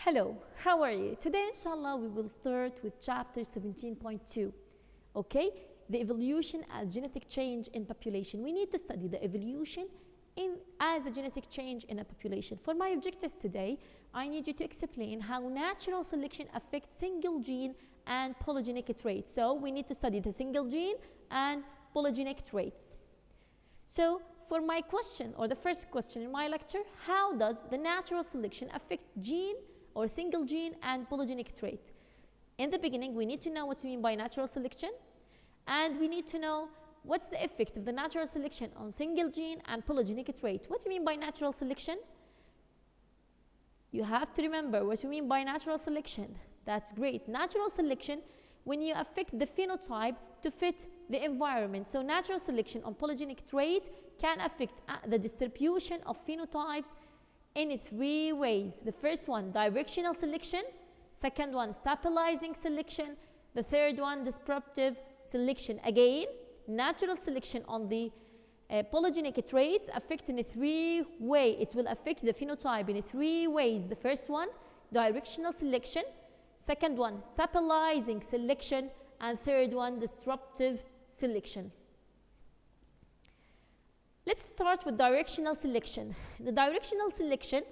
Hello, how are you? Today, inshallah, we will start with chapter 17.2. Okay, the evolution as genetic change in population. We need to study the evolution as a genetic change in a population. For my objectives today, I need you to explain how natural selection affects single gene and polygenic traits. So we need to study the single gene and polygenic traits. So for my question, or the first question in my lecture, how does the natural selection affect gene or single gene and polygenic trait? In the beginning, we need to know what we mean by natural selection, and we need to know what's the effect of the natural selection on single gene and polygenic trait. What do you mean by natural selection? You have to remember what you mean by natural selection. That's great. Natural selection, when you affect the phenotype to fit the environment. So natural selection on polygenic trait can affect the distribution of phenotypes in three ways. The first one, directional selection. Second one, stabilizing selection. The third one, disruptive selection. Again, natural selection on the polygenic traits affect in a three ways. It will affect the phenotype in three ways. The first one, directional selection. Second one, stabilizing selection. And third one, disruptive selection. Let's start with directional selection. The directional selection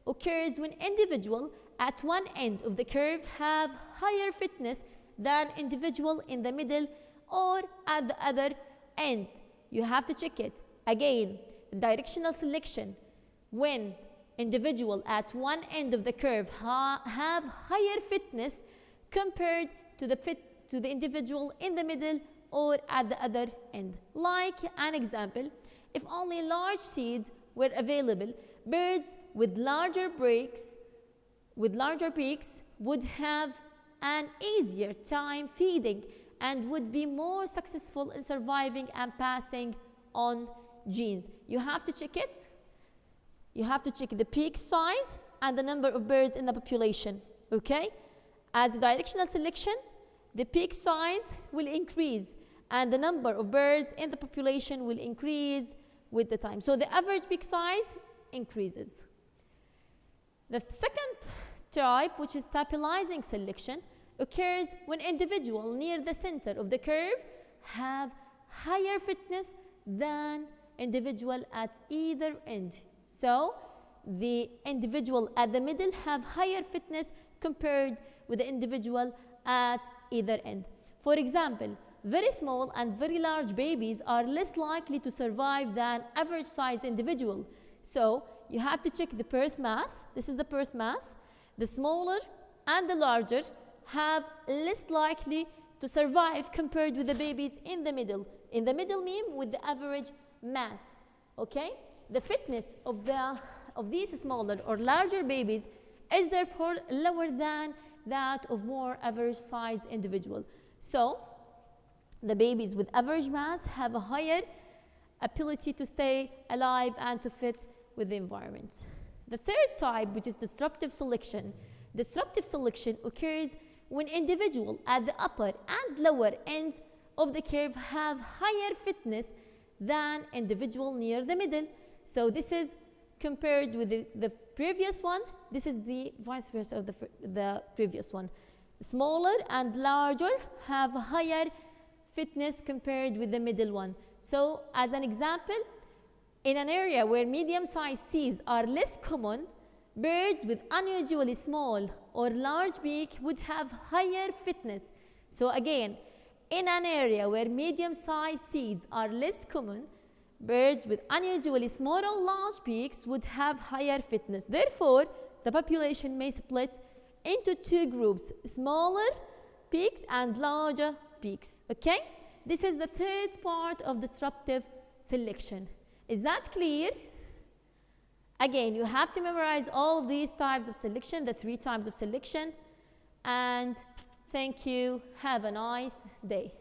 occurs when individuals at one end of the curve have higher fitness than individual in the middle or at the other end. You have to check it. Again, directional selection, when individuals at one end of the curve have higher fitness compared to the individual in the middle or at the other end. Like an example, if only large seeds were available, birds with larger beaks would have an easier time feeding and would be more successful in surviving and passing on genes. You have to check it. You have to check the peak size and the number of birds in the population. Okay? As a directional selection, the peak size will increase and the number of birds in the population will increase with the time. So the average peak size increases. The second type, which is stabilizing selection, occurs when individuals near the center of the curve have higher fitness than individual at either end. So the individual at the middle have higher fitness compared with the individual at either end. For example, very small and very large babies are less likely to survive than average sized individual. So you have to check the birth mass. This is the birth mass. The smaller and the larger have less likely to survive compared with the babies in the middle. In the middle mean with the average mass. Okay? The fitness of these smaller or larger babies is therefore lower than that of more average sized individual. So the babies with average mass have a higher ability to stay alive and to fit with the environment. The third type, which is disruptive selection. Disruptive selection occurs when individuals at the upper and lower ends of the curve have higher fitness than individual near the middle. So this is compared with the previous one. This is the vice versa of the previous one. Smaller and larger have higher fitness compared with the middle one. So as an example, in an area where medium-sized seeds are less common, birds with unusually small or large beak would have higher fitness. So again, in an area where medium-sized seeds are less common, birds with unusually small or large beaks would have higher fitness. Therefore, the population may split into two groups, smaller beaks and larger beaks. Okay? This is the third part of disruptive selection. Is that clear? Again, you have to memorize all of these types of selection, the three types of selection. And thank you. Have a nice day.